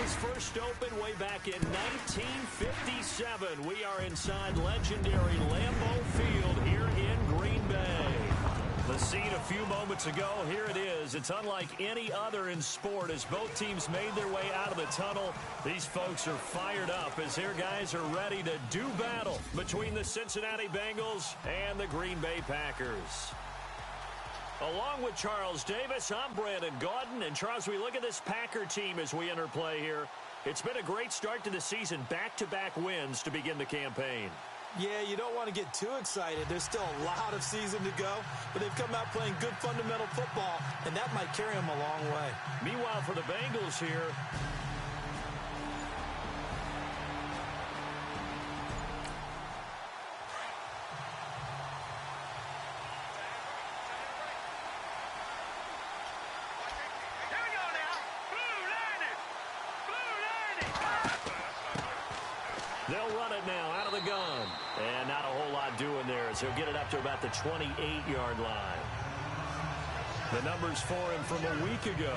was first opened way back in 1957. We are inside legendary Lambeau Field here in Green Bay. The scene a few moments ago, here it is. It's unlike any other in sport as both teams made their way out of the tunnel. These folks are fired up as their guys are ready to do battle between the Cincinnati Bengals and the Green Bay Packers. Along with Charles Davis, I'm Brandon Gaudin. And Charles, we look at this Packer team as we enter play here. It's been a great start to the season, back-to-back wins to begin the campaign. Yeah, you don't want to get too excited. There's still a lot of season to go, but they've come out playing good fundamental football, and that might carry them a long way. Meanwhile, for the Bengals here, they'll run it now out of the gun. And not a whole lot doing there as he'll get it up to about the 28-yard line. The numbers for him from a week ago.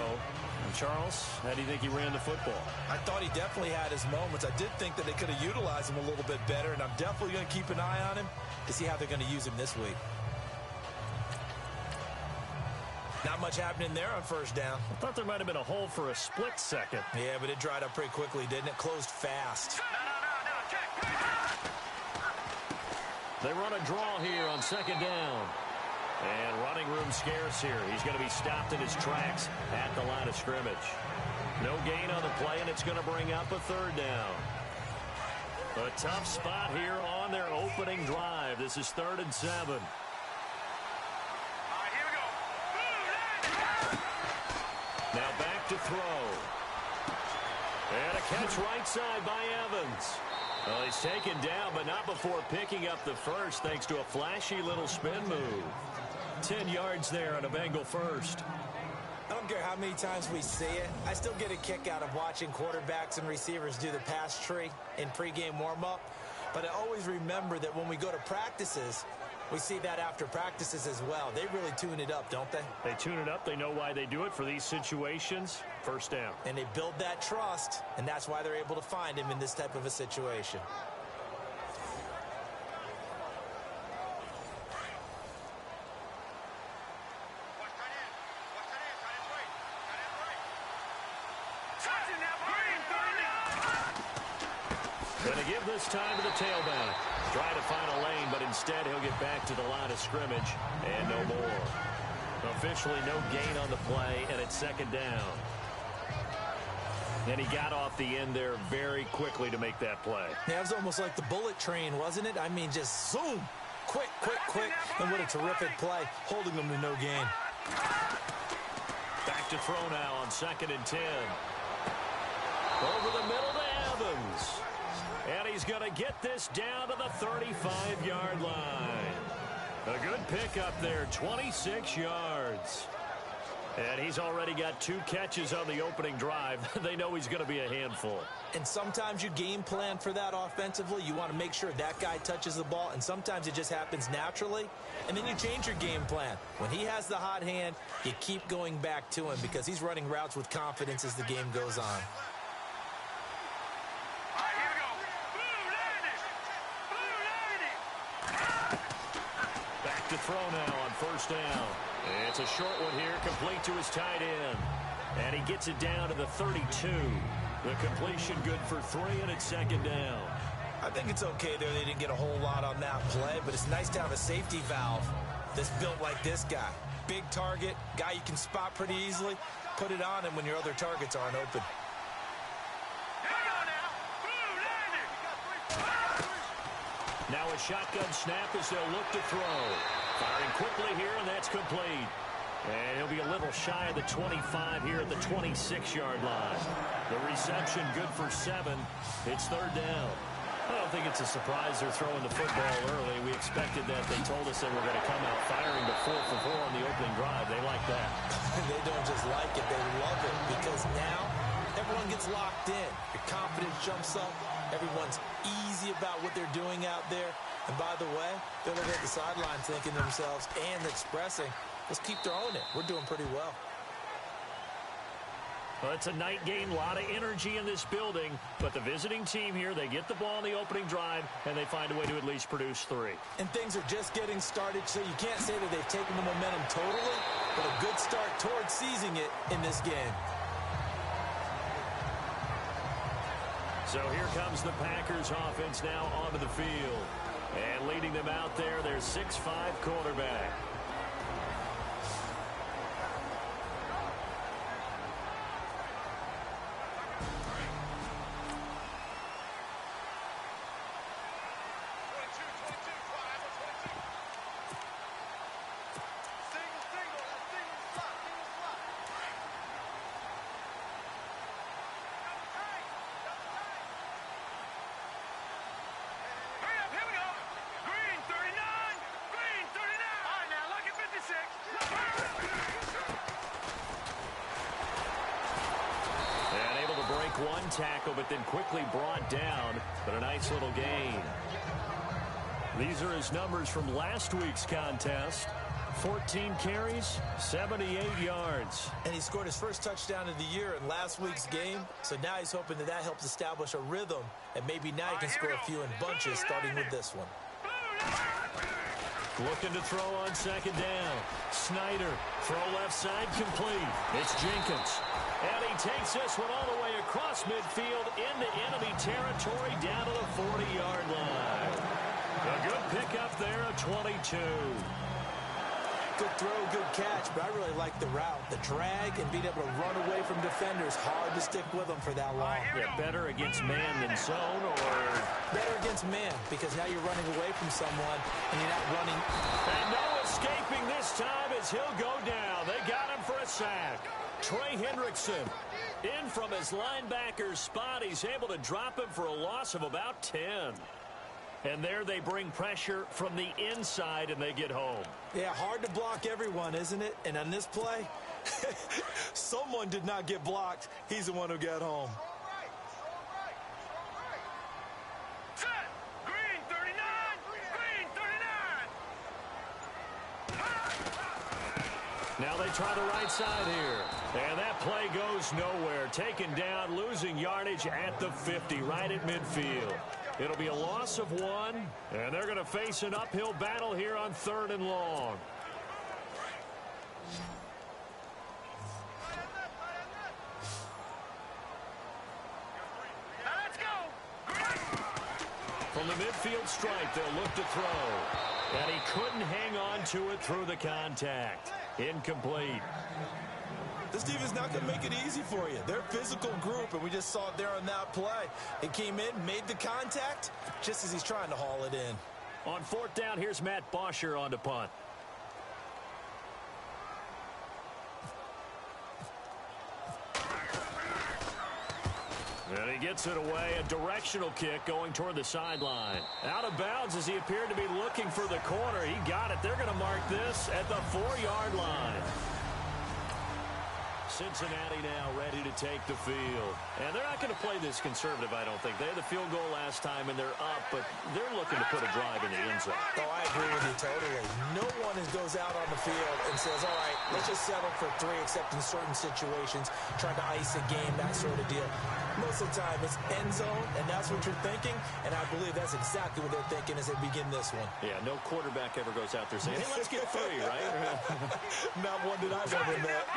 And Charles, how do you think he ran the football? I thought he definitely had his moments. I did think that they could have utilized him a little bit better, and I'm definitely going to keep an eye on him to see how they're going to use him this week. Not much happening there on first down. I thought there might have been a hole for a split second. Yeah, but it dried up pretty quickly, didn't it? Closed fast. They run a draw here on second down. And running room scarce here. He's going to be stopped in his tracks at the line of scrimmage. No gain on the play, and it's going to bring up a third down. A tough spot here on their opening drive. This is 3rd and 7. All right, here we go. Now back to throw. And a catch right side by Evans. Well, he's taken down, but not before picking up the first, thanks to a flashy little spin move. 10 yards there on a Bengal first. I don't care how many times we see it. I still get a kick out of watching quarterbacks and receivers do the pass tree in pregame warm-up. But I always remember that when we go to practices, we see that after practices as well. They really tune it up, don't they? They tune it up. They know why they do it for these situations. First down. And they build that trust, and that's why they're able to find him in this type of a situation. Going to give this time to the tailback. Try to find a lane, but instead he'll get back to the line of scrimmage and no more. Officially no gain on the play, and it's second down. And he got off the end there very quickly to make that play. Yeah, it was almost like the bullet train, wasn't it? I mean, just zoom. Quick, quick, quick. And what a terrific play, holding them to no gain. Back to throw now on 2nd and 10. Over the middle to Evans. And he's going to get this down to the 35-yard line. A good pickup there, 26 yards. And he's already got 2 catches on the opening drive. They know he's going to be a handful. And sometimes you game plan for that offensively. You want to make sure that guy touches the ball, and sometimes it just happens naturally. And then you change your game plan. When he has the hot hand, you keep going back to him because he's running routes with confidence as the game goes on. To throw now on first down. It's a short one here, complete to his tight end. And he gets it down to the 32. The completion good for 3, and it's second down. I think it's okay there. They didn't get a whole lot on that play, but it's nice to have a safety valve that's built like this guy. Big target, guy you can spot pretty easily. Put it on him when your other targets aren't open. Now a shotgun snap as they'll look to throw. Firing quickly here, and that's complete. And he'll be a little shy of the 25 here at the 26-yard line. The reception good for 7. It's third down. I don't think it's a surprise they're throwing the football early. We expected that. They told us they were going to come out firing to 4 for 4 on the opening drive. They like that. They don't just like it. They love it because now everyone gets locked in. Your confidence jumps up. Everyone's easy about what they're doing out there. And by the way, they're looking at the sideline thinking to themselves and expressing, let's keep throwing it. We're doing pretty well. Well, it's a night game, a lot of energy in this building, but the visiting team here, they get the ball in the opening drive, and they find a way to at least produce 3. And things are just getting started, so you can't say that they've taken the momentum totally, but a good start towards seizing it in this game. So here comes the Packers offense now onto the field. And leading them out there, their 6'5" quarterback. One tackle, but then quickly brought down, but a nice little gain. These are his numbers from last week's contest. 14 carries, 78 yards. And he scored his first touchdown of the year in last week's game, so now he's hoping that that helps establish a rhythm, and maybe now he can score a few in bunches, starting with this one. Looking to throw on second down. Snyder, throw left side, complete. It's Jenkins. And he takes this one all the way across midfield into enemy territory down to the 40-yard line. A good pickup there, a 22. Good throw, good catch, but I really like the route. The drag and being able to run away from defenders, hard to stick with them for that long. Yeah, better against man than zone, or? Better against man, because now you're running away from someone and you're not running. And no escaping this time as he'll go down. They got him for a sack. Trey Hendrickson in from his linebacker spot. He's able to drop him for a loss of about 10. And there they bring pressure from the inside, and they get home. Yeah, hard to block everyone, isn't it? And on this play, someone did not get blocked. He's the one who got home. Set. Green 39. Green 39. Now they try the right side here. And that play goes nowhere. Taken down, losing yardage at the 50, right at midfield. It'll be a loss of 1, and they're going to face an uphill battle here on 3rd and long. Let's go. From the midfield stripe, they'll look to throw. And he couldn't hang on to it through the contact. Incomplete. This defense not going to make it easy for you. They're a physical group, and we just saw it there on that play. It came in, made the contact, just as he's trying to haul it in. On 4th down, here's Matt Bosher on to punt. And he gets it away, a directional kick going toward the sideline. Out of bounds as he appeared to be looking for the corner. He got it. They're going to mark this at the 4-yard line. Cincinnati now ready to take the field. And they're not going to play this conservative, I don't think. They had the field goal last time, and they're up, but they're looking to put a drive in the end zone. Oh, I agree with you totally. No one goes out on the field and says, all right, let's just settle for 3, except in certain situations, trying to ice a game, that sort of deal. Most of the time, it's end zone, and that's what you're thinking, and I believe that's exactly what they're thinking as they begin this one. Yeah, no quarterback ever goes out there saying, hey, let's get 3, right? Not one that I've ever met.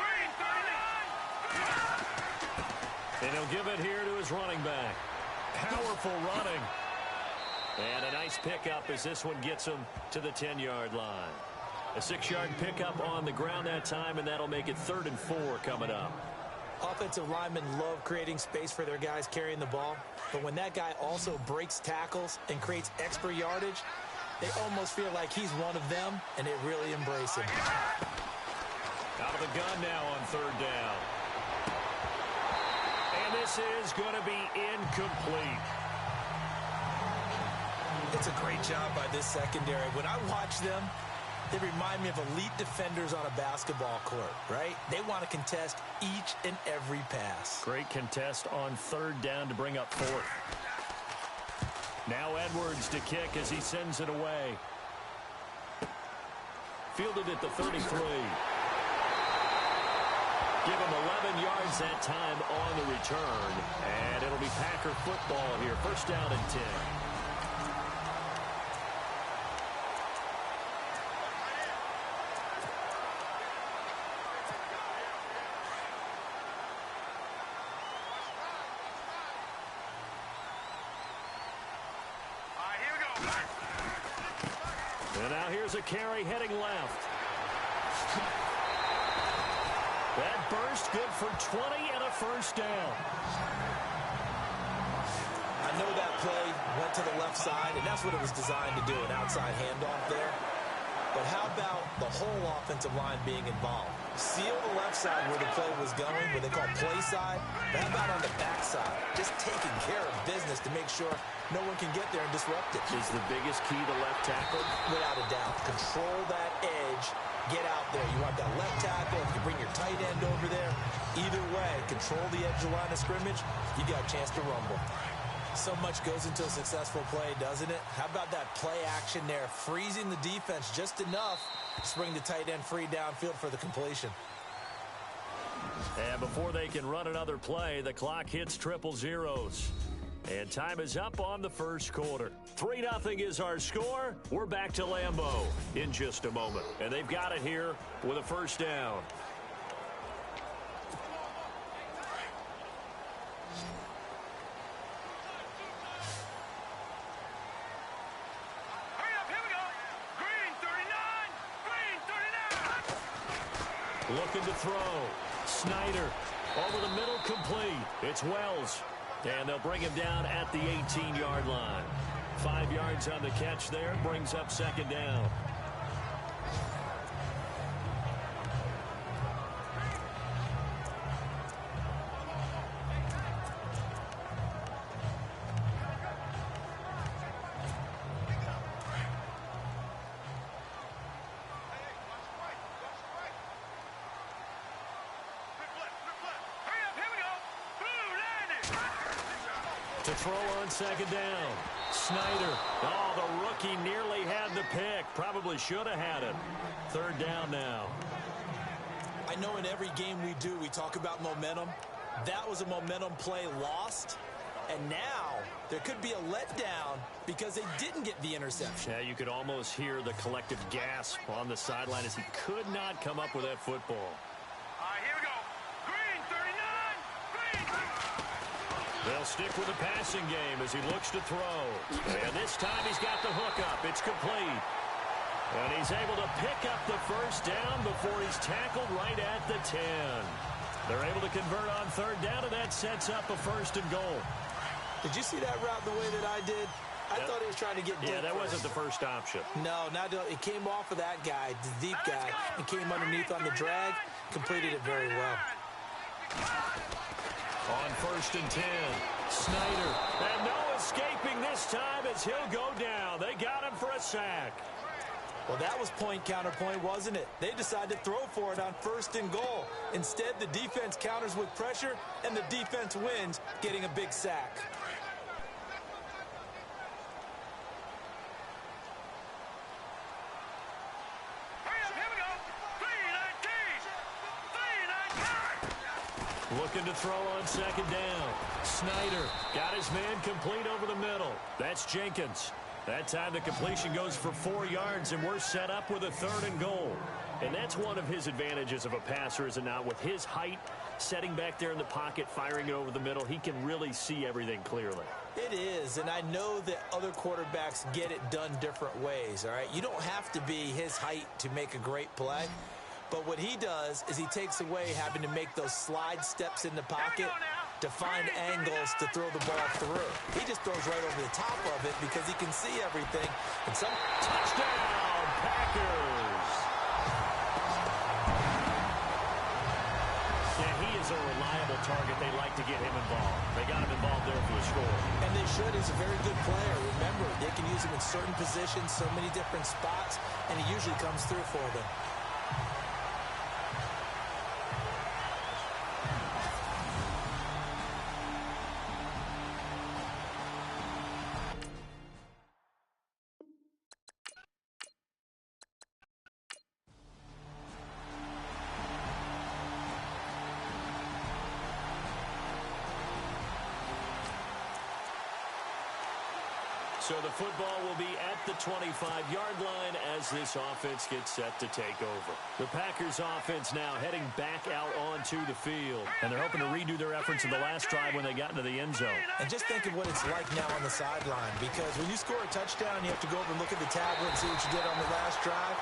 And he'll give it here to his running back. Powerful running. And a nice pickup as this one gets him to the 10-yard line. A 6-yard pickup on the ground that time, and that'll make it 3rd and 4 coming up. Offensive linemen love creating space for their guys carrying the ball, but when that guy also breaks tackles and creates extra yardage, they almost feel like he's one of them, and they really embrace him. Out of the gun now on 3rd down. And this is going to be incomplete. It's a great job by this secondary. When I watch them, they remind me of elite defenders on a basketball court, right? They want to contest each and every pass. Great contest on 3rd down to bring up 4th. Now Edwards to kick as he sends it away. Fielded at the 33. Give him 11 yards that time on the return. And it'll be Packer football here. First down and 10. And now here's a carry heading left. That burst good for 20 and a first down. I know that play went to the left side, and that's what it was designed to do, an outside handoff there. But how about the whole offensive line being involved? Seal the left side where the play was going, what they call play side. But how about on the back side? Just taking care of business to make sure no one can get there and disrupt it. Is the biggest key to left tackle? Without a doubt. Control that edge. Get out there. You want that left tackle. If you bring your tight end over there, either way, control the edge of the line of scrimmage, you got a chance to rumble. So much goes into a successful play, doesn't it? How about that play action there, freezing the defense just enough to bring the tight end free downfield for the completion. And before they can run another play, the clock hits triple zeros. And time is up on the first quarter. 3-0 is our score. We're back to Lambeau in just a moment. And they've got it here with a first down. Looking to throw. Snyder over the middle, complete. It's Wells. And they'll bring him down at the 18-yard line. 5 yards on the catch there. Brings up second down. To throw on second down. Snyder. Oh, the rookie nearly had the pick. Probably should have had it. Third down now. I know in every game we do, we talk about momentum. That was a momentum play lost. And now there could be a letdown because they didn't get the interception. Yeah, you could almost hear the collective gasp on the sideline as he could not come up with that football. Here we go. Green 39. Green. They'll stick with the passing game as he looks to throw. And this time he's got the hook up. It's complete. And he's able to pick up the first down before he's tackled right at the 10. They're able to convert on third down, and that sets up a first and goal. Did you see that route the way that I did? I thought he was trying to get deep. Yeah, that wasn't the first option. No, it came off of that guy, the deep guy, and came underneath on the drag, completed it very well. On first and 10, Snyder. And no escaping this time as he'll go down. They got him for a sack. Well, that was point counterpoint, wasn't it? They decided to throw for it on first and goal. Instead, the defense counters with pressure, and the defense wins, getting a big sack. Looking to throw on second down. Snyder got his man complete over the middle. That's Jenkins. That time the completion goes for 4 yards, and we're set up with a third and goal. And that's one of his advantages of a passer, is it not? With his height, setting back there in the pocket, firing it over the middle, he can really see everything clearly. It is, and I know that other quarterbacks get it done different ways, all right? You don't have to be his height to make a great play. But what he does is he takes away having to make those slide steps in the pocket to find angles to throw the ball through. He just throws right over the top of it because he can see everything. And some touchdown, Packers! Yeah, he is a reliable target. They like to get him involved. They got him involved there for the score. And they should. He's a very good player. Remember, they can use him in certain positions, so many different spots, and he usually comes through for them. So the football will be at the 25-yard line as this offense gets set to take over. The Packers offense now heading back out onto the field. And they're hoping to redo their efforts in the last drive when they got into the end zone. And just think of what it's like now on the sideline, because when you score a touchdown, you have to go over and look at the tablet and see what you did on the last drive.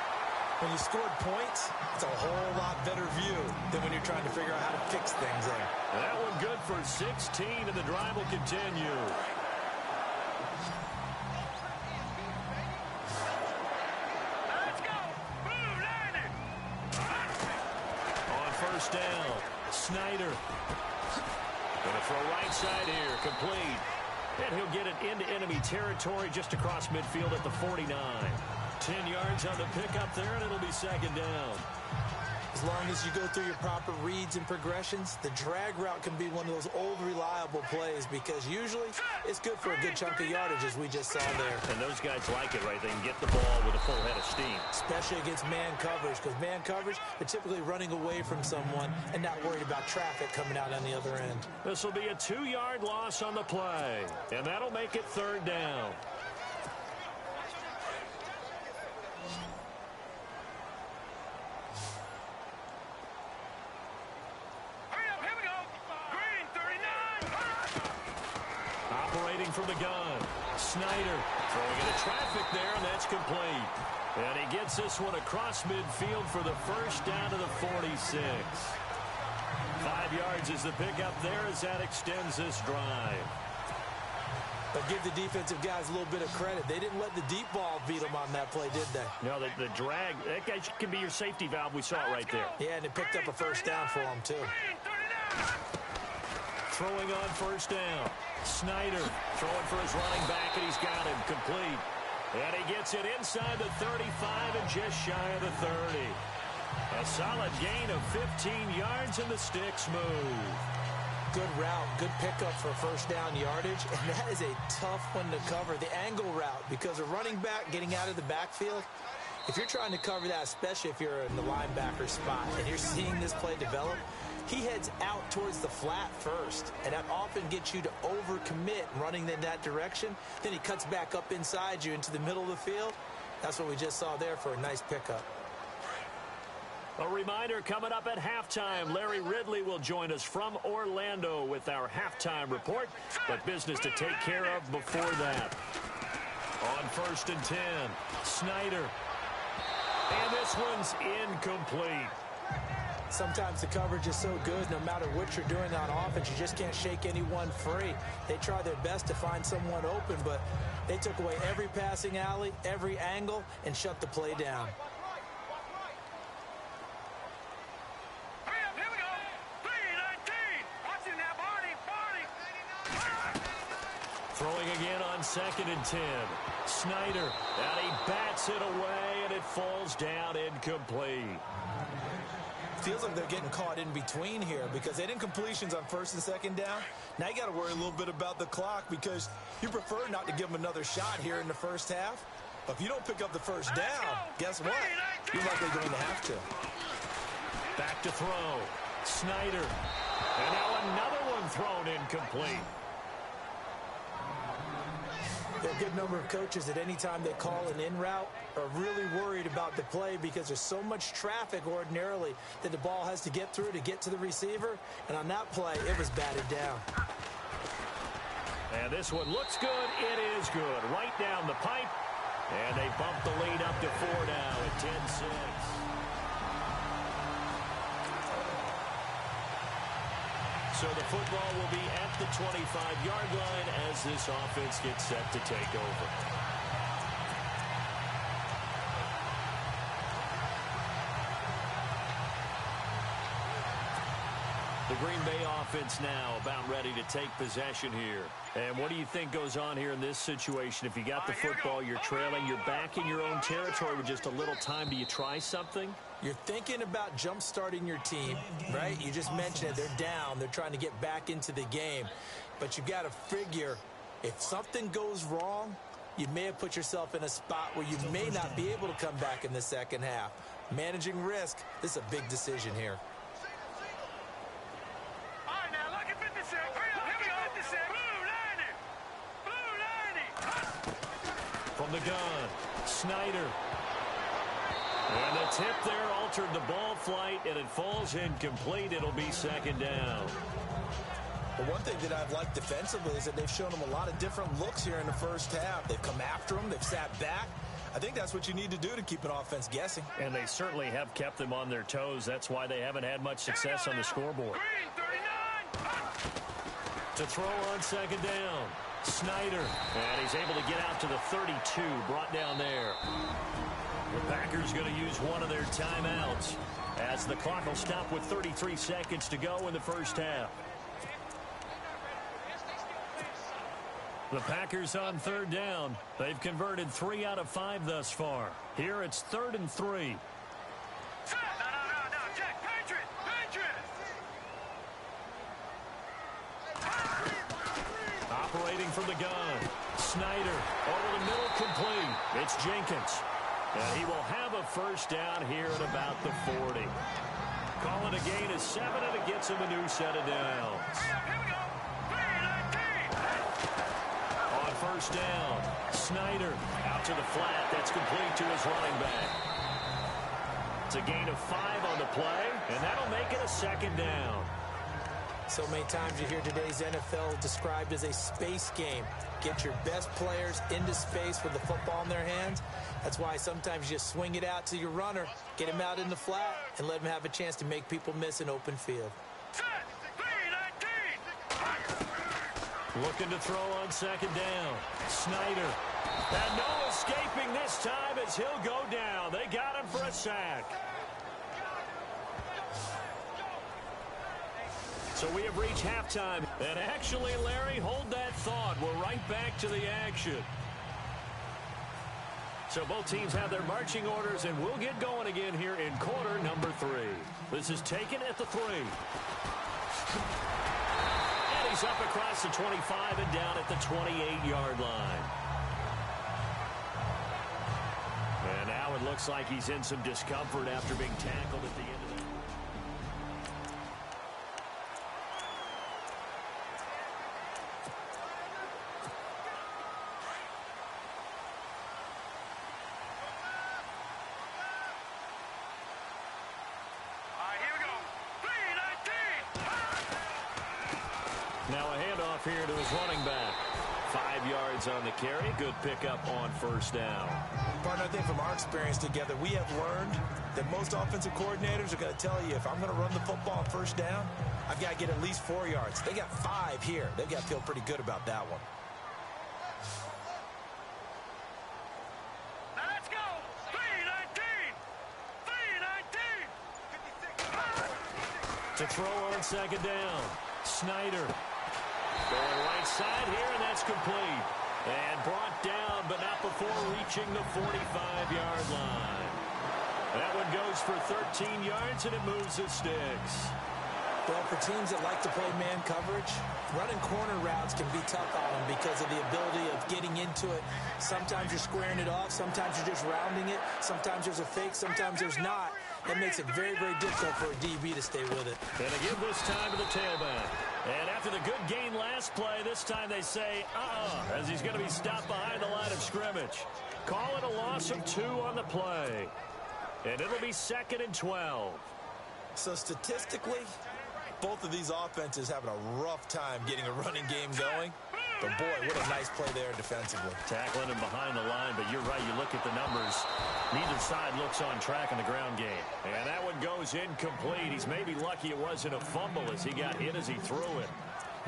When you scored points, it's a whole lot better view than when you're trying to figure out how to fix things there. That one good for 16, and the drive will continue. First down, Snyder. Going to throw right side here, complete. And he'll get it into enemy territory just across midfield at the 49. 10 yards on the pickup there, and it'll be second down. As long as you go through your proper reads and progressions, the drag route can be one of those old reliable plays because usually it's good for a good chunk of yardage, as we just saw there. And those guys like it, right? They can get the ball with a full head of steam. Especially against man coverage, because man coverage, they're typically running away from someone and not worried about traffic coming out on the other end. This will be a 2-yard loss on the play, and that'll make it third down. From the gun, Snyder throwing into traffic there, and that's complete. And he gets this one across midfield for the first down to the 46. 5 yards is the pickup there as that extends this drive. But give the defensive guys a little bit of credit. They didn't let the deep ball beat them on that play, did they? No, the drag, that guy can be your safety valve. We saw it right there. Yeah, and it picked up a first down for them, too. Throwing on first down. Snyder throwing for his running back, and he's got him complete. And he gets it inside the 35 and just shy of the 30. A solid gain of 15 yards, and the sticks move. Good route, good pickup for first down yardage, and that is a tough one to cover, the angle route, because a running back getting out of the backfield, if you're trying to cover that, especially if you're in the linebacker spot and you're seeing this play develop, he heads out towards the flat first, and that often gets you to overcommit running in that direction. Then he cuts back up inside you into the middle of the field. That's what we just saw there for a nice pickup. A reminder coming up at halftime, Larry Ridley will join us from Orlando with our halftime report, but business to take care of before that. On first and 10, Snyder. And this one's incomplete. Sometimes the coverage is so good, no matter what you're doing on offense, you just can't shake anyone free. They try their best to find someone open, but they took away every passing alley, every angle, and shut the play down. Throwing again on second and 10. Snyder, and he bats it away, and it falls down incomplete. Feels like they're getting caught in between here because they didn't completions on first and second down. Now you got to worry a little bit about the clock because you prefer not to give them another shot here in the first half. But if you don't pick up the first down, guess what? You're likely going to have to. Back to throw. Snyder. And now another one thrown incomplete. There are a good number of coaches at any time they call an in route are really worried about the play because there's so much traffic ordinarily that the ball has to get through to get to the receiver. And on that play, it was batted down. And this one looks good. It is good. Right down the pipe. And they bump the lead up to 4 now at 10-6. So the football will be at the 25-yard line as this offense gets set to take over. The Green Bay offense now about ready to take possession here. And what do you think goes on here in this situation? If you got the football, you're trailing, you're back in your own territory with just a little time. Do you try something? You're thinking about jump-starting your team, right? You just mentioned it. They're down. They're trying to get back into the game. But you've got to figure if something goes wrong, you may have put yourself in a spot where you may not be able to come back in the second half. Managing risk, this is a big decision here. All right, now look at 56. Here we go. 56. Blue 90. Blue 90. from the gun. Snyder. And the tip there altered the ball flight, and it falls incomplete. It'll be second down. But one thing that I've liked defensively is that they've shown them a lot of different looks here in the first half. They've come after them. They've sat back. I think that's what you need to do to keep an offense guessing. And they certainly have kept them on their toes. That's why they haven't had much success on the scoreboard. To throw on second down. Snyder. And he's able to get out to the 32. Brought down there. The Packers going to use one of their timeouts as the clock will stop with 33 seconds to go in the first half. The Packers on third down. They've converted 3 out of 5 thus far. Here it's 3rd and 3. No, Jack, Patriot. Operating from the gun. Snyder over the middle, complete. It's Jenkins. And he will have a first down here at about the 40. Calling a gain of 7, and it gets him a new set of downs. Here we go. 3-19. On first down, Snyder out to the flat. That's complete to his running back. It's a gain of 5 on the play, and that'll make it a second down. So many times you hear today's NFL described as a space game. Get your best players into space with the football in their hands. That's why sometimes you just swing it out to your runner, get him out in the flat, and let him have a chance to make people miss an open field. Set. 3-19. Looking to throw on second down. Snyder. And no escaping this time as he'll go down. They got him for a sack. So we have reached halftime. And actually, Larry, hold that thought. We're right back to the action. So both teams have their marching orders, and we'll get going again here in quarter number 3. This is taken at the 3. And he's up across the 25 and down at the 28-yard line. And now it looks like he's in some discomfort after being tackled at the end of the Now a handoff here to his running back. 5 yards on the carry. Good pickup on first down. Partner, I think from our experience together, we have learned that most offensive coordinators are going to tell you, if I'm going to run the football on first down, I've got to get at least 4 yards. They got 5 here. They've got to feel pretty good about that one. Now let's go. 3-19. 3-19. To throw on second down. Snyder. Going right side here, and that's complete. And brought down, but not before reaching the 45-yard line. That one goes for 13 yards, and it moves the sticks. Well, for teams that like to play man coverage, running corner routes can be tough on them because of the ability of getting into it. Sometimes you're squaring it off. Sometimes you're just rounding it. Sometimes there's a fake. Sometimes there's not. That makes it very, very difficult for a DB to stay with it. And they give this time to the tailback. And after the good gain last play, this time they say, as he's going to be stopped behind the line of scrimmage. Call it a loss of 2 on the play. And it'll be 2nd and 12. So statistically, both of these offenses having a rough time getting a running game going. But, boy, what a nice play there defensively. Tackling him behind the line, but you're right. You look at the numbers. Neither side looks on track in the ground game. And that one goes incomplete. He's maybe lucky it wasn't a fumble as he got hit as he threw it.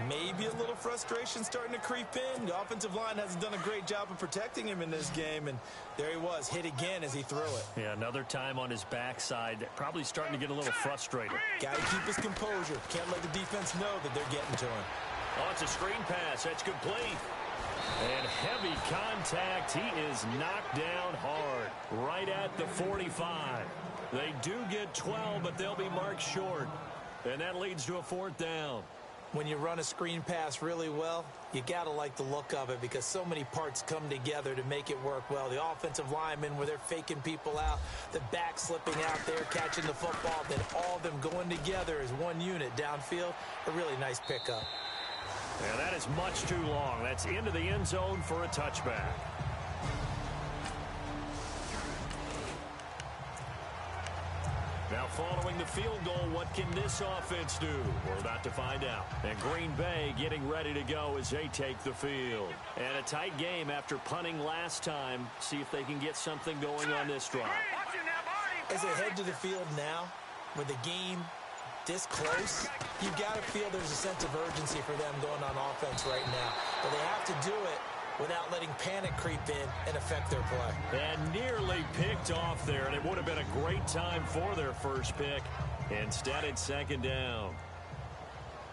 Maybe a little frustration starting to creep in. The offensive line hasn't done a great job of protecting him in this game, and there he was, hit again as he threw it. Yeah, another time on his backside, probably starting to get a little frustrated. Got to keep his composure. Can't let the defense know that they're getting to him. Oh, it's a screen pass. That's complete. And heavy contact. He is knocked down hard right at the 45. They do get 12, but they'll be marked short. And that leads to a 4th down. When you run a screen pass really well, you got to like the look of it because so many parts come together to make it work well. The offensive linemen, where they're faking people out, the back slipping out there, catching the football, then all of them going together as one unit downfield. A really nice pickup. And that is much too long. That's into the end zone for a touchback. following the field goal. What can this offense do? We're about to find out. And Green Bay getting ready to go as they take the field. And a tight game after punting last time. See if they can get something going on this drive. As they head to the field now, with the game this close, you've got to feel there's a sense of urgency for them going on offense right now. But they have to do it without letting panic creep in and affect their play. And nearly picked off there, and it would have been a great time for their first pick. Instead, it's second down.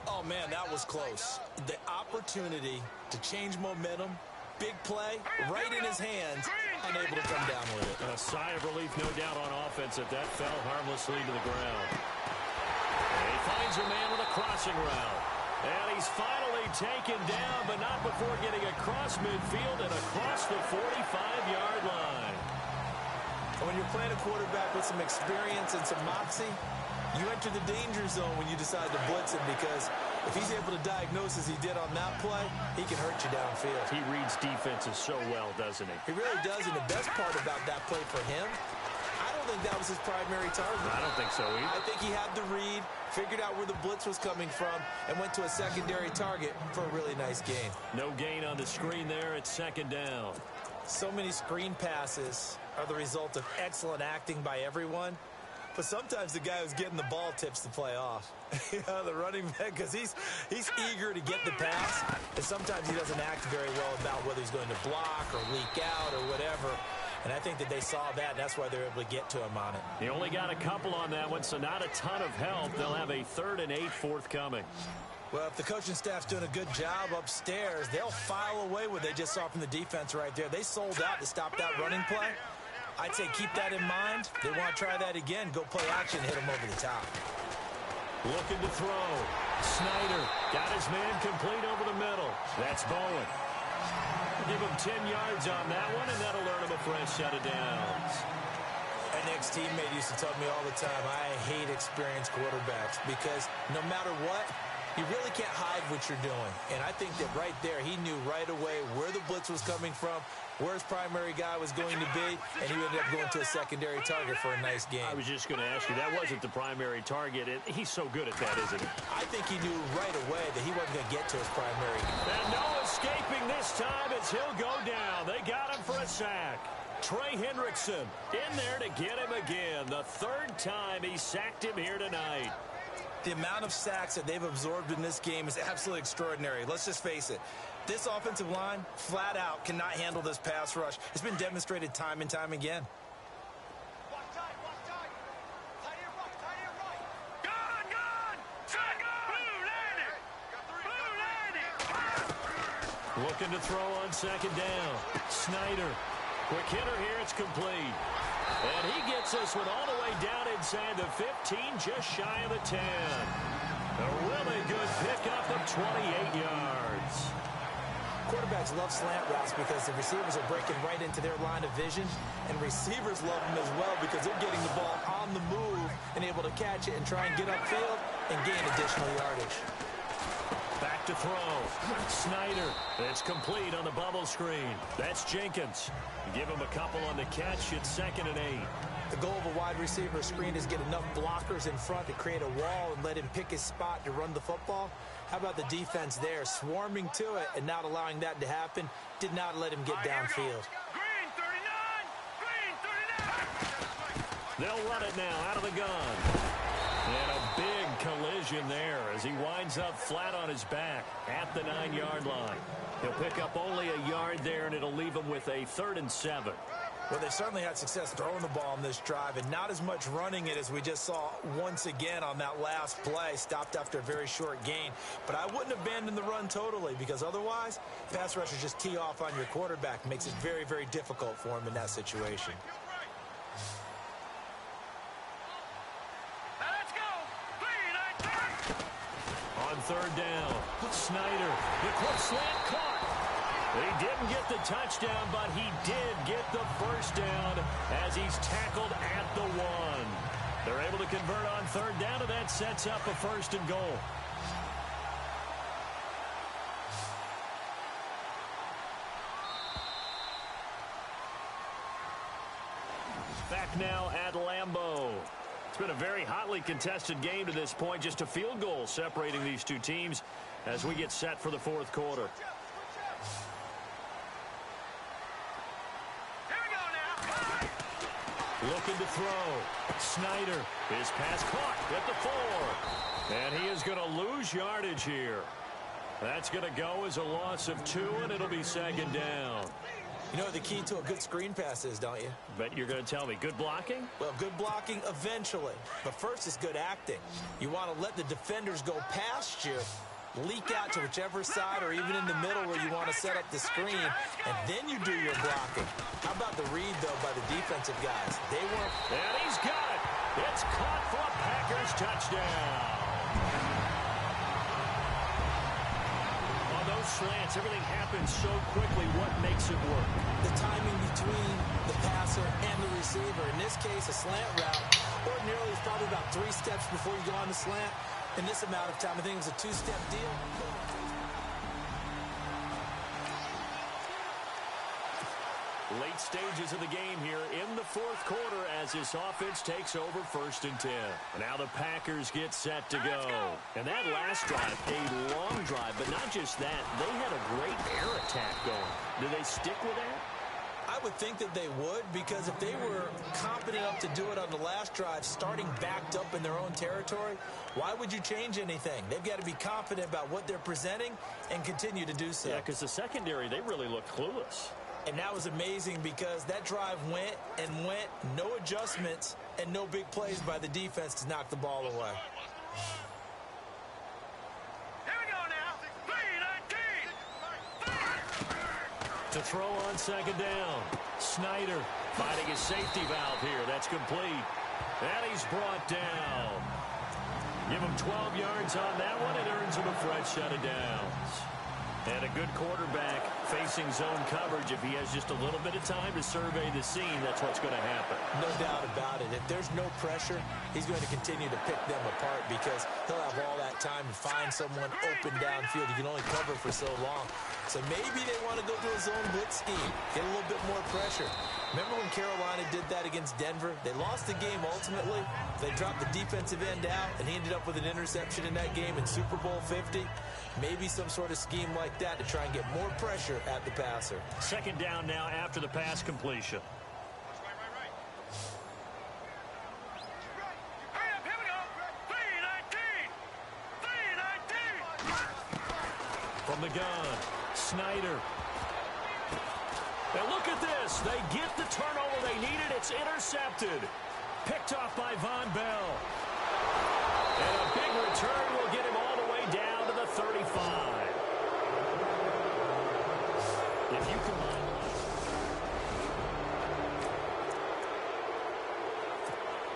Oh, man, that was close. The opportunity to change momentum, big play, right in his hands, unable to come down with it. A sigh of relief, no doubt, on offense that fell harmlessly to the ground. And he finds a man with a crossing route. And he's finally taken down, but not before getting across midfield and across the 45-yard line. When you're playing a quarterback with some experience and some moxie, you enter the danger zone when you decide to blitz him, because if he's able to diagnose as he did on that play, he can hurt you downfield. He reads defenses so well, doesn't he? He really does, and the best part about that play for him, I don't think that was his primary target. I don't think so either. I think he had the read, figured out where the blitz was coming from, and went to a secondary target for a really nice gain. No gain on the screen there. It's second down. So many screen passes are the result of excellent acting by everyone. But sometimes the guy who's getting the ball tips the play off. The running back, because he's eager to get the pass, and sometimes he doesn't act very well about whether he's going to block or leak out or whatever. And I think that they saw that, and that's why they're able to get to him on it. He only got a couple on that one, so not a ton of help. They'll have a 3rd and 8 forthcoming. Well, if the coaching staff's doing a good job upstairs, they'll file away what they just saw from the defense right there. They sold out to stop that running play. I'd say keep that in mind. They want to try that again. Go play action, hit them over the top. Looking to throw. Snyder got his man complete over the middle. That's Bowen. Give him 10 yards on that one, and that'll earn him a fresh set of downs. An ex-teammate used to tell me all the time, I hate experienced quarterbacks, because no matter what, you really can't hide what you're doing. And I think that right there, he knew right away where the blitz was coming from, where his primary guy was going to be, and he ended up going to a secondary target for a nice game. I was just going to ask you, that wasn't the primary target. He's so good at that, isn't he? I think he knew right away that he wasn't going to get to his primary guy. And no escaping this time as he'll go down. They got him for a sack. Trey Hendrickson in there to get him again. The 3rd time he sacked him here tonight. The amount of sacks that they've absorbed in this game is absolutely extraordinary. Let's just face it. This offensive line, flat out, cannot handle this pass rush. It's been demonstrated time and time again. Looking to throw on second down. Snyder. Quick hitter here. It's complete. And he gets this one all the way down inside the 15, just shy of the 10. A really good pickup of 28 yards. Quarterbacks love slant routes because the receivers are breaking right into their line of vision, and receivers love them as well because they're getting the ball on the move and able to catch it and try and get upfield and gain additional yardage. Back to throw. Snyder. It's complete on the bubble screen. That's Jenkins. Give him a couple on the catch. It's 2nd and 8. The goal of a wide receiver screen is get enough blockers in front to create a wall and let him pick his spot to run the football. How about the defense there, swarming to it and not allowing that to happen? Did not let him get downfield. Green 39! Green 39! They'll run it now out of the gun. And a big collision there as he winds up flat on his back at the 9-yard line. He'll pick up only a yard there, and it'll leave him with a 3rd and 7. Well, they certainly had success throwing the ball in this drive, and not as much running it as we just saw once again on that last play, stopped after a very short gain. But I wouldn't abandon the run totally, because otherwise, pass rushers just tee off on your quarterback. Makes it very, very difficult for him in that situation. Let's go! Green, On 3rd down, Snyder, the quick slant caught. He didn't get the touchdown, but he did get the first down as he's tackled at the 1. They're able to convert on 3rd down, and that sets up a 1st and goal. Back now at Lambeau. been a very hotly contested game to this point. Just a field goal separating these two teams as we get set for the fourth quarter. Looking to throw. Snyder. His pass caught at the 4. And he is going to lose yardage here. That's going to go as a loss of 2, and it'll be second down. You know what the key to a good screen pass is, don't you? Bet you're going to tell me. Good blocking? Well, good blocking eventually. But first is good acting. You want to let the defenders go past you, leak out to whichever side or even in the middle where you want to set up the screen, and then you do your blocking. How about the read, though, by the defensive guys? They weren't... And he's got it. It's caught for a Packers touchdown. On those slants, everything happens so quickly. What makes it work? The timing between the passer and the receiver. In this case, a slant route. Ordinarily, it's probably about 3 steps before you go on the slant. In this amount of time, I think it was a 2-step deal. Late stages of the game here in the fourth quarter as this offense takes over 1st and 10. Now the Packers get set to go. And that last drive, a long drive, but not just that. They had a great air attack going. Do they stick with that? I would think that they would, because if they were competent enough to do it on the last drive, starting backed up in their own territory, why would you change anything? They've got to be confident about what they're presenting and continue to do so. Yeah, because the secondary, they really looked clueless. And that was amazing because that drive went and went, no adjustments, and no big plays by the defense to knock the ball away. Here we go now. 3-19. To throw on second down. Snyder finding his safety valve here. That's complete. And he's brought down. Give him 12 yards on that one. It earns him a fresh set of downs. And a good quarterback facing zone coverage. If he has just a little bit of time to survey the scene, that's what's going to happen. No doubt about it. If there's no pressure, he's going to continue to pick them apart because he'll have all that time to find someone open downfield. You can only cover for so long. So maybe they want to go to a zone blitz scheme, get a little bit more pressure. Remember when Carolina did that against Denver? They lost the game ultimately. They dropped the defensive end out, and he ended up with an interception in that game in Super Bowl 50. Maybe some sort of scheme like that to try and get more pressure at the passer. Second down now after the pass completion. Hurry up, here we go. 3-19. From the gun, Snyder. And look at this. They get the turnover they needed. It's intercepted. Picked off by Von Bell. And a big return will get him all the way down to the 35. If you combine...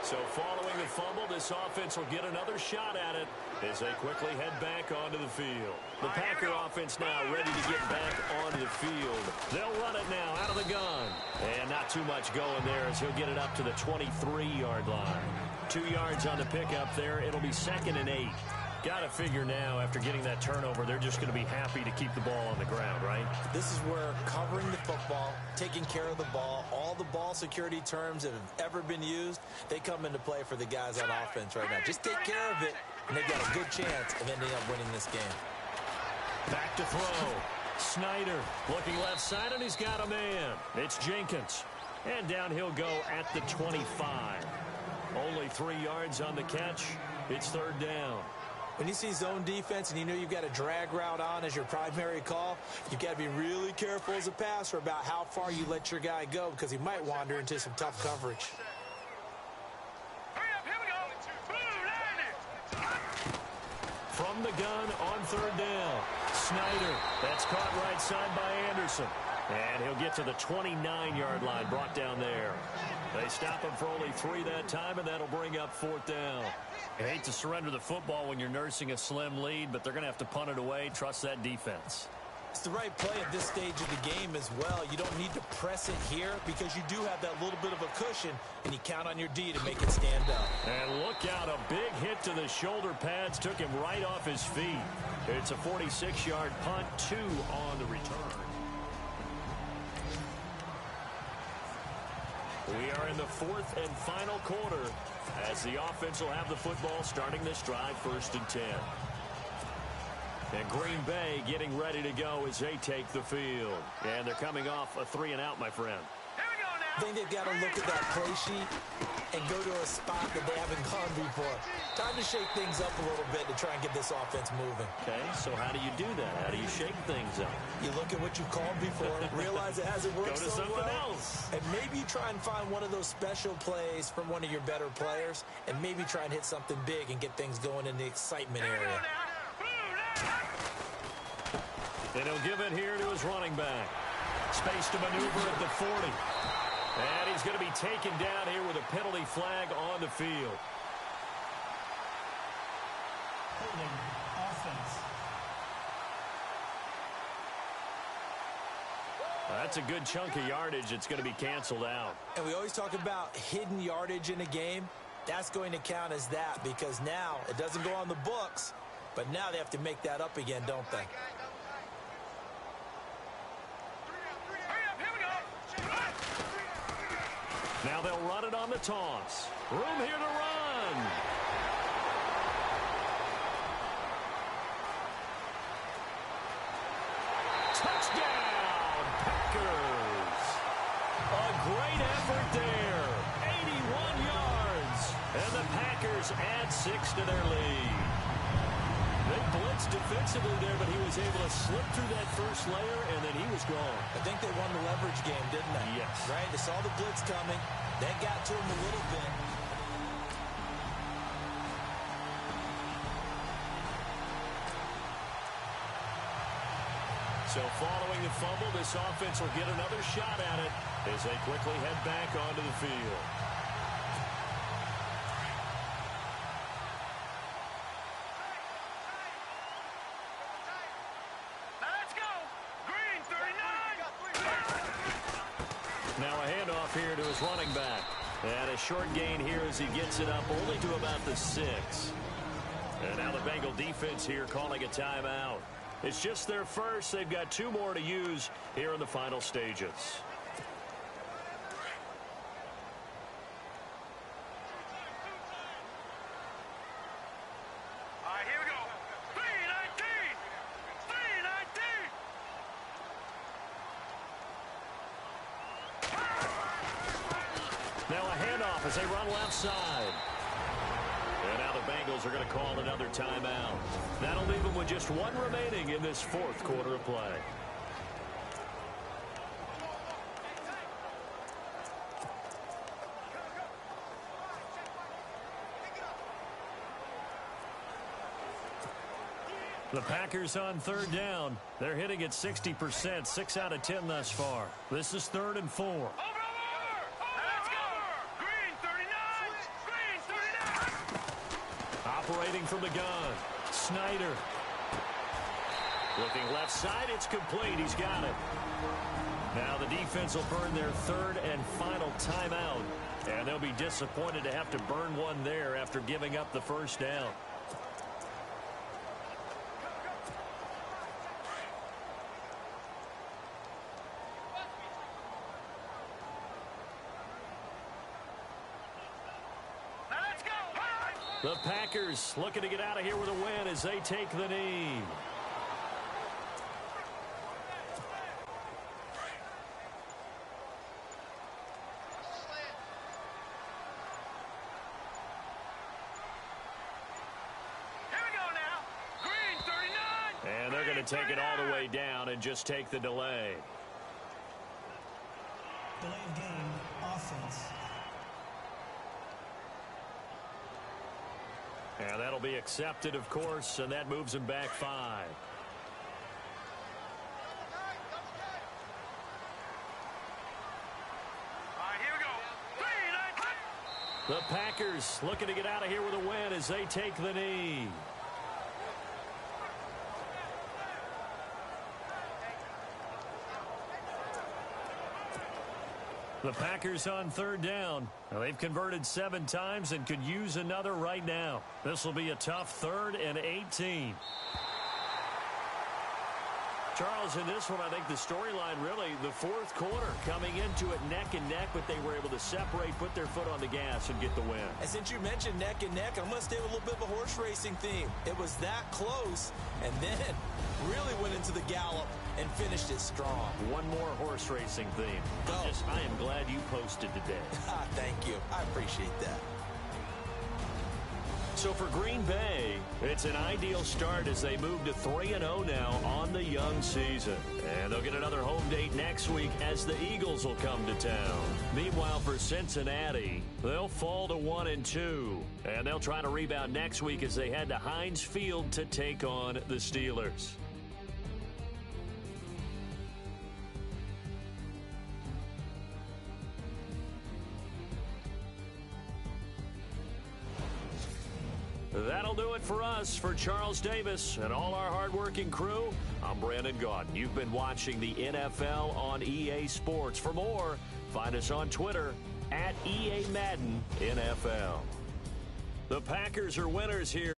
So following the fumble, this offense will get another shot at it as they quickly head back onto the field. The Packer offense now ready to get back onto the field. They'll run it now out of the gun. And not too much going there as he'll get it up to the 23-yard line. 2 yards on the pickup there. It'll be 2nd and 8. Got to figure now, after getting that turnover, they're just going to be happy to keep the ball on the ground, right? This is where covering the football, taking care of the ball, all the ball security terms that have ever been used, they come into play for the guys on offense right now. Just take care of it, and they've got a good chance of ending up winning this game. Back to throw. Snyder looking left side, and he's got a man. It's Jenkins. And down he'll go at the 25. Only 3 yards on the catch. It's 3rd down. When you see zone defense and you know you've got a drag route on as your primary call, you've got to be really careful as a passer about how far you let your guy go because he might wander into some tough coverage. Hurry up, here we go. 2-90. From the gun on 3rd down. Snyder. That's caught right side by Anderson. And he'll get to the 29-yard line, brought down there. They stop him for only 3 that time, and that'll bring up 4th down. I hate to surrender the football when you're nursing a slim lead, but they're going to have to punt it away. Trust that defense. It's the right play at this stage of the game as well. You don't need to press it here because you do have that little bit of a cushion, and you count on your D to make it stand up. And look out, a big hit to the shoulder pads took him right off his feet. It's a 46-yard punt, 2 on the return. We are in the fourth and final quarter as the offense will have the football starting this drive, 1st and 10. And Green Bay getting ready to go as they take the field. And they're coming off a 3-and-out, my friend. I think they've got to look at that play sheet and go to a spot that they haven't gone before. Time to shake things up a little bit to try and get this offense moving. Okay, so how do you do that? How do you shake things up? You look at what you called before, realize it hasn't worked so well. Go to something else. And maybe you try and find one of those special plays from one of your better players, and maybe try and hit something big and get things going in the excitement area. And he'll give it here to his running back. Space to maneuver at the 40. And he's going to be taken down here with a penalty flag on the field. Holding offense. That's a good chunk of yardage. It's going to be canceled out. And we always talk about hidden yardage in a game. That's going to count as that because now it doesn't go on the books, but now they have to make that up again, don't they? Now they'll run it on the toss. Room here to run. Touchdown, Packers. A great effort there. 81 yards. And the Packers add 6 to their lead. They blitzed defensively there, but he was able to slip through that first layer, and then he was gone. I think they won the leverage game, didn't they? Yes. Right? They saw the blitz coming. That got to him a little bit. So following the fumble, this offense will get another shot at it as they quickly head back onto the field. Now a handoff here to his running back. And a short gain here as he gets it up only to about the 6. And now the Bengal defense here calling a timeout. It's just their first. They've got 2 more to use here in the final stages. All right, here we go. 3-19. 3-19. Now a handoff as they run left side. And now the Bengals are going to call another timeout. That'll leave them with just 1 remaining in this 4th quarter of play. The Packers on 3rd down. They're hitting at 60%, 6 out of 10 thus far. This is 3rd and 4. Operating from the gun, Snyder. Looking left side, it's complete. He's got it. Now the defense will burn their 3rd and final timeout. And they'll be disappointed to have to burn one there after giving up the first down. The Packers looking to get out of here with a win as they take the knee. Here we go now. Green 39. And they're going to take it all the way down and just take the delay. Delay of game, offense. And that'll be accepted, of course, and that moves him back 5. All right, here we go. 3-19. The Packers looking to get out of here with a win as they take the knee. The Packers on 3rd down. Now, they've converted 7 times and could use another right now. This will be a tough 3rd and 18. Charles, in this one, I think the storyline really, the fourth quarter, coming into it neck and neck, but they were able to separate, put their foot on the gas, and get the win. And since you mentioned neck and neck, I'm going to stay with a little bit of a horse racing theme. It was that close, and then really went into the gallop and finished it strong. One more horse racing theme. Go. I am glad you posted today. Thank you. I appreciate that. So for Green Bay, it's an ideal start as they move to 3-0 now on the young season. And they'll get another home date next week as the Eagles will come to town. Meanwhile, for Cincinnati, they'll fall to 1-2. And they'll try to rebound next week as they head to Heinz Field to take on the Steelers. That'll do it for us. For Charles Davis and all our hardworking crew, I'm Brandon Gaudin. You've been watching the NFL on EA Sports. For more, find us on Twitter @EA Madden NFL. The Packers are winners here.